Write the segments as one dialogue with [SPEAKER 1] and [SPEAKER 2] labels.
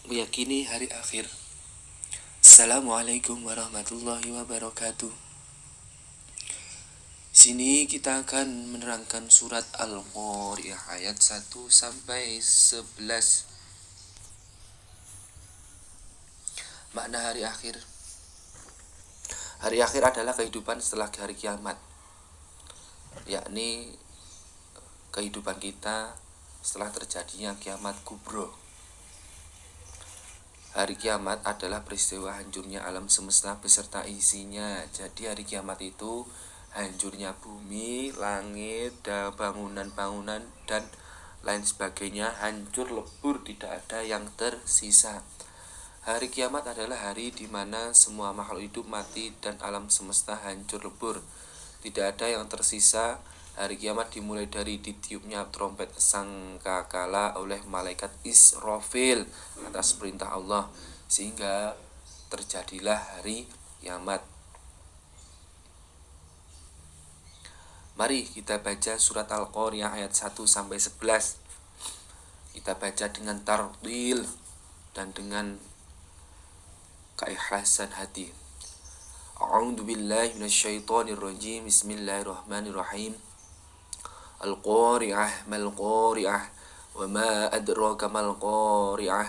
[SPEAKER 1] meyakini hari akhir. Assalamualaikum warahmatullahi wabarakatuh. Sini kita akan menerangkan surat Al-Qari'ah ayat 1 sampai 11. Makna hari akhir. Hari akhir adalah kehidupan setelah hari kiamat, yakni kehidupan kita setelah terjadinya kiamat kubro. Hari kiamat adalah peristiwa hancurnya alam semesta beserta isinya. Jadi hari kiamat itu hancurnya bumi, langit, bangunan-bangunan dan lain sebagainya hancur lebur, tidak ada yang tersisa. Hari kiamat adalah hari di mana semua makhluk hidup mati dan alam semesta hancur lebur, tidak ada yang tersisa. Hari kiamat dimulai dari ditiupnya trompet sangkakala oleh malaikat Israfil atas perintah Allah, sehingga terjadilah hari kiamat. Mari kita baca surat Al-Qari'ah ayat 1 sampai 11. Kita baca dengan tartil dan dengan keikhlasan hati. A'udzu billahi minasyaitonir rajim. Bismillahirrahmanirrahim. Al-Qari'ah mal Qari'ah wa ma adraka mal Qari'ah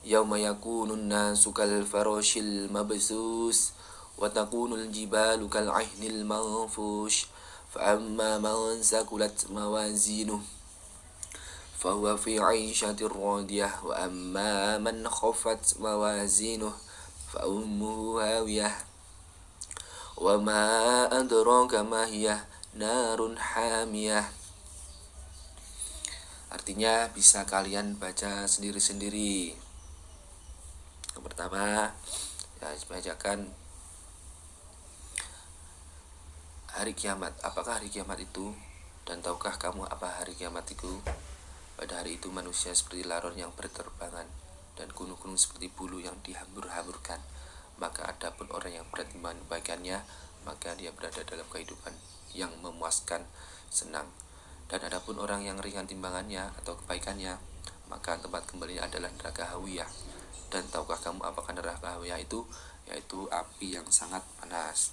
[SPEAKER 1] yauma yakunun nasu kal farashil mabsus wa takunul jibalu kal 'ihnil manfush fa amma man sakulat mawazinuhu fa huwa fi 'ishatir radiyah wa amma man khaffat mawazinuhu fa ummuhu hawiyah wa ma adraka ma hiya narun hamiyah. Artinya bisa kalian baca sendiri-sendiri. Yang pertama, ya bacakan hari kiamat. Apakah hari kiamat itu? Dan tahukah kamu apa hari kiamat itu? Pada hari itu manusia seperti laron yang berterbangan dan gunung-gunung seperti bulu yang dihambur-hamburkan. Maka adapun orang yang berat timbangan bagiannya, maka dia berada dalam kehidupan yang memuaskan, senang. Dan adapun orang yang ringan timbangannya atau kebaikannya, maka tempat kembalinya adalah neraka hawiyah. Dan tahukah kamu apakah neraka hawiyah itu? Yaitu api yang sangat panas.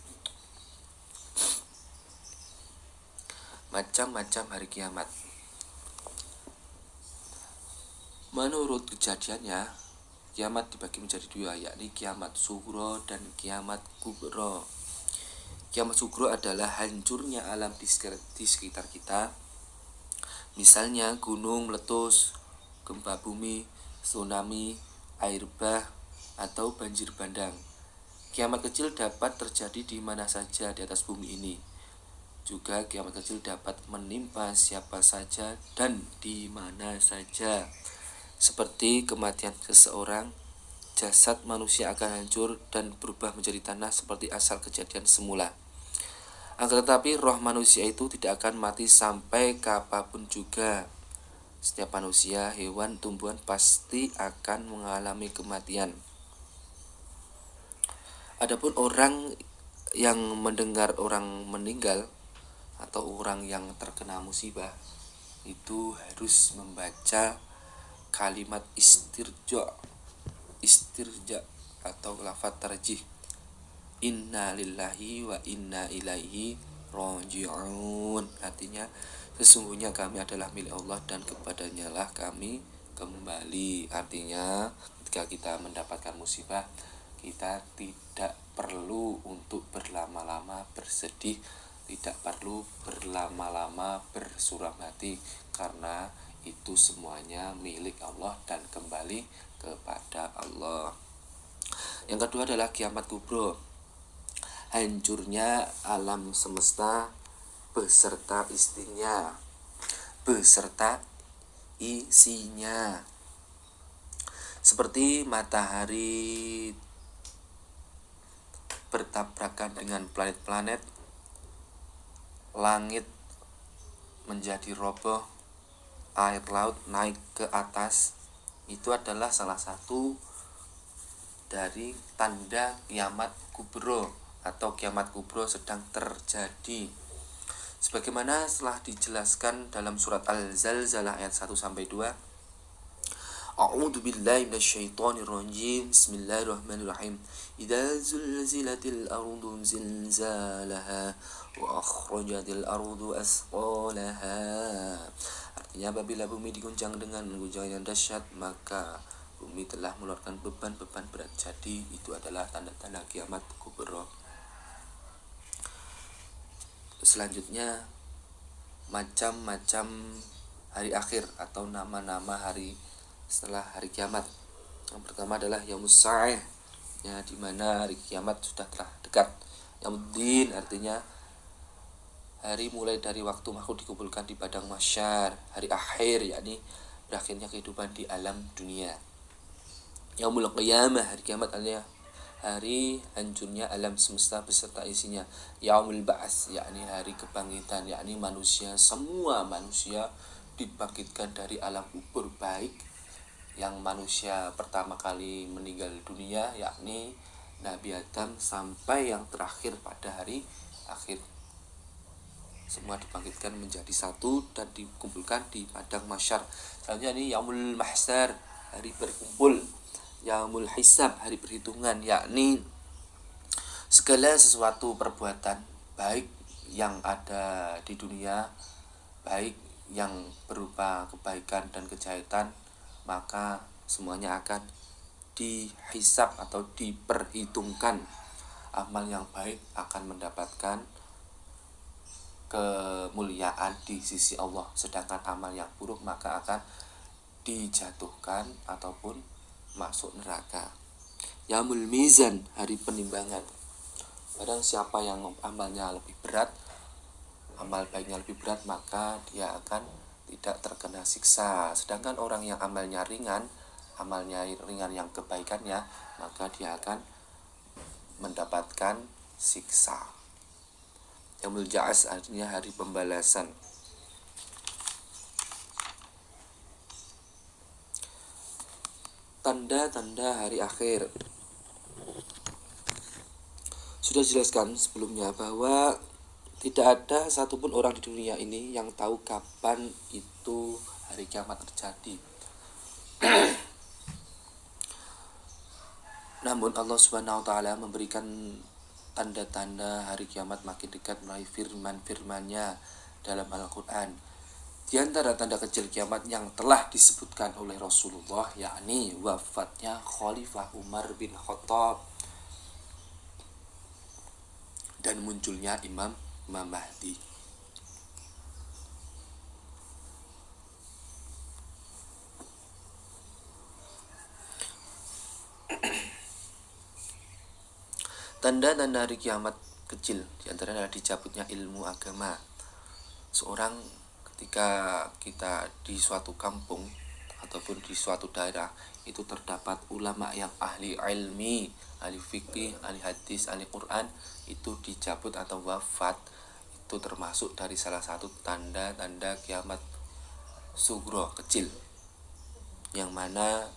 [SPEAKER 1] Macam-macam hari kiamat. Menurut kejadiannya, kiamat dibagi menjadi dua, yakni kiamat sugro dan kiamat kubro. Kiamat sugro adalah hancurnya alam di sekitar kita. Misalnya gunung meletus, gempa bumi, tsunami, air bah, atau banjir bandang. Kiamat kecil dapat terjadi di mana saja di atas bumi ini. Juga kiamat kecil dapat menimpa siapa saja dan di mana saja. Seperti kematian seseorang, jasad manusia akan hancur dan berubah menjadi tanah seperti asal kejadian semula. Akan tetapi roh manusia itu tidak akan mati sampai kapanpun juga. Setiap manusia, hewan, tumbuhan pasti akan mengalami kematian. Adapun orang yang mendengar orang meninggal atau orang yang terkena musibah itu harus membaca kalimat istirja atau lafaz tarjih. Inna lillahi wa inna ilaihi raji'un. Artinya sesungguhnya kami adalah milik Allah dan kepadanya lah kami kembali. Artinya ketika kita mendapatkan musibah, kita tidak perlu untuk berlama-lama bersedih, tidak perlu berlama-lama bersuram hati, karena itu semuanya milik Allah dan kembali kepada Allah. Yang kedua adalah kiamat kubro. Hancurnya alam semesta beserta isinya. Seperti matahari bertabrakan dengan planet-planet, langit menjadi roboh, air laut naik ke atas. Itu adalah salah satu dari tanda kiamat kubro atau kiamat kubro sedang terjadi. Sebagaimana telah dijelaskan dalam surat Al-Zalzalah ayat 1 sampai 2. A'udzu billahi minasyaitonir rajim. Bismillahirrahmanirrahim. Idza zulzilatil ardu zilzalaha wa akhrajatil ardu asqalaha. Artinya apabila bumi diguncang dengan guncangan yang dahsyat, maka bumi telah mengeluarkan beban-beban berat. Jadi itu adalah tanda-tanda kiamat kubra. Selanjutnya macam-macam hari akhir atau nama-nama hari setelah hari kiamat. Yang pertama adalah Yaumus Sa'ah, ya, di mana hari kiamat sudah telah dekat. Yaumuddin artinya hari mulai dari waktu makhluk dikumpulkan di padang mahsyar. Hari akhir yakni berakhirnya kehidupan di alam dunia. Yaumul Qiyamah, hari kiamat artinya hari hancurnya alam semesta beserta isinya. Yaumul Ba'ats, yakni hari kebangkitan, yakni manusia, semua manusia dibangkitkan dari alam kubur, baik yang manusia pertama kali meninggal dunia yakni Nabi Adam sampai yang terakhir pada hari akhir. Semua dibangkitkan menjadi satu dan dikumpulkan di padang mahsyar. Selanjutnya ini Yaumul Mahsyar, hari berkumpul. Yaumul Hisab, hari perhitungan, yakni segala sesuatu perbuatan baik yang ada di dunia, baik yang berupa kebaikan dan kejahatan, maka semuanya akan dihisab atau diperhitungkan. Amal yang baik akan mendapatkan kemuliaan di sisi Allah, sedangkan amal yang buruk maka akan dijatuhkan ataupun masuk neraka. Yaumul Mizan, hari penimbangan. Barang siapa yang amalnya lebih berat, amal baiknya lebih berat, maka dia akan tidak terkena siksa. Sedangkan orang yang amalnya ringan yang kebaikannya, maka dia akan mendapatkan siksa. Yaumul Ja'as artinya hari pembalasan. Tanda-tanda hari akhir. Sudah dijelaskan sebelumnya bahwa tidak ada satupun orang di dunia ini yang tahu kapan itu hari kiamat terjadi. Namun Allah Subhanahu wa taala memberikan tanda-tanda hari kiamat makin dekat melalui firman-firman-Nya dalam Al-Qur'an. Di antara tanda kecil kiamat yang telah disebutkan oleh Rasulullah yakni wafatnya Khalifah Umar bin Khattab dan munculnya Imam Mahdi. Tanda-tanda hari kiamat kecil diantaranya adalah dicabutnya ilmu agama. Seorang ketika kita di suatu kampung ataupun di suatu daerah itu terdapat ulama yang ahli ilmi, ahli fikih, ahli hadis, ahli Quran, itu dicabut atau wafat, itu termasuk dari salah satu tanda-tanda kiamat sugro kecil, yang mana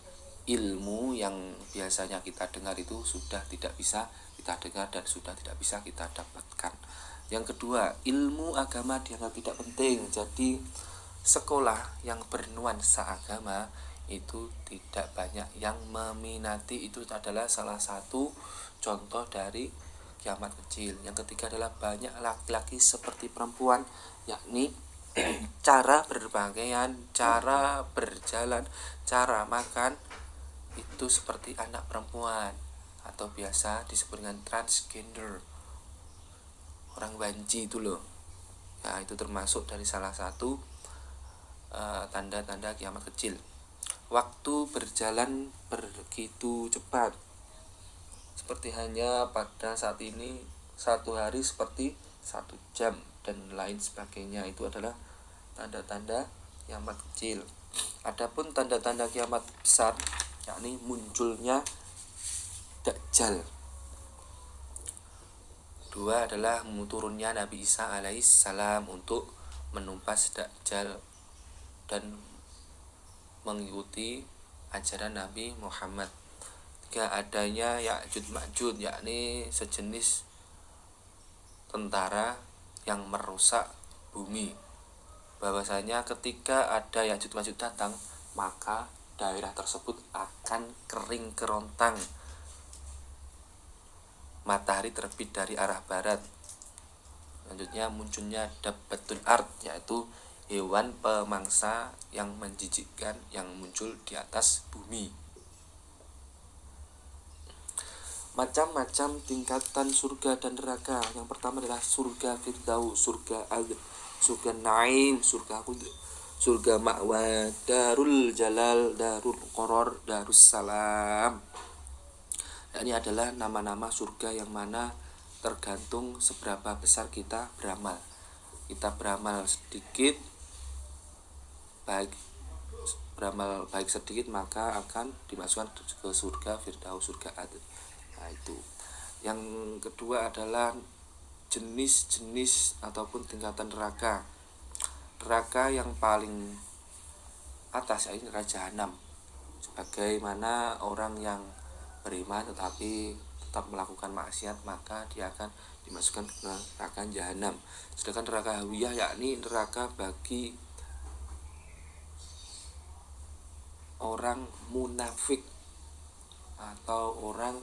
[SPEAKER 1] ilmu yang biasanya kita dengar itu sudah tidak bisa kita dengar dan sudah tidak bisa kita dapatkan. Yang kedua, ilmu agama dianggap tidak penting. Jadi sekolah yang bernuansa agama itu tidak banyak yang meminati. Itu adalah salah satu contoh dari kiamat kecil. Yang ketiga adalah banyak laki-laki seperti perempuan, yakni cara berpakaian, cara berjalan, cara makan itu seperti anak perempuan atau biasa disebut dengan transgender, orang banci itu loh. Nah, itu termasuk dari salah satu tanda-tanda kiamat kecil. Waktu berjalan begitu cepat, seperti hanya pada saat ini satu hari seperti 1 jam dan lain sebagainya. Itu adalah tanda-tanda kiamat kecil. Adapun tanda-tanda kiamat besar yakni munculnya Dajjal. Dua adalah turunnya Nabi Isa alaihissalam untuk menumpas Dajjal dan mengikuti ajaran Nabi Muhammad. Tiga, adanya Ya'juj Ma'juj, yakni sejenis tentara yang merusak bumi. Bahwasanya ketika ada Ya'juj Ma'juj datang, maka daerah tersebut akan kering kerontang. Matahari terbit dari arah barat. Selanjutnya munculnya dabbatul ard, yaitu hewan pemangsa yang menjijikkan yang muncul di atas bumi. Macam-macam tingkatan surga dan neraka. Yang pertama adalah surga Firdaus, surga surga Naim, surga Khuld, surga Ma'wa, Darul Jalal, Darul Qoror, Darus Salam. Dan ini adalah nama-nama surga yang mana tergantung seberapa besar kita beramal. Kita beramal sedikit, beramal baik sedikit, maka akan dimasukkan ke surga Firdaus, surga Adn. Nah, itu. Yang kedua adalah jenis-jenis ataupun tingkatan neraka. Neraka yang paling atas ini neraka jahanam. Sebagaimana orang yang beriman tetapi tetap melakukan maksiat, maka dia akan dimasukkan ke neraka jahanam. Sedangkan neraka hawiyah yakni neraka bagi orang munafik atau orang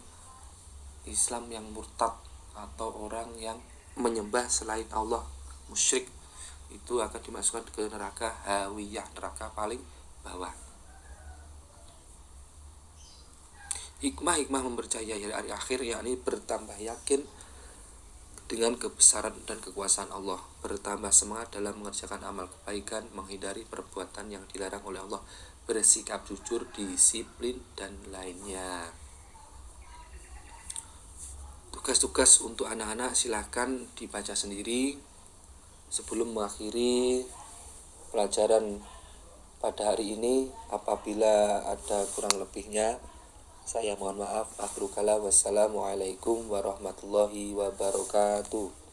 [SPEAKER 1] Islam yang murtad atau orang yang menyembah selain Allah, musyrik, itu akan dimasukkan ke neraka hawiyah, neraka paling bawah. Hikmah mempercayai hari akhir yakni bertambah yakin dengan kebesaran dan kekuasaan Allah, bertambah semangat dalam mengerjakan amal kebaikan, menghindari perbuatan yang dilarang oleh Allah, bersikap jujur, disiplin, dan lainnya. Tugas-tugas untuk anak-anak silahkan dibaca sendiri. Sebelum mengakhiri pelajaran pada hari ini, apabila ada kurang lebihnya, saya mohon maaf. Akhirul kalam, wassalamualaikum warahmatullahi wabarakatuh.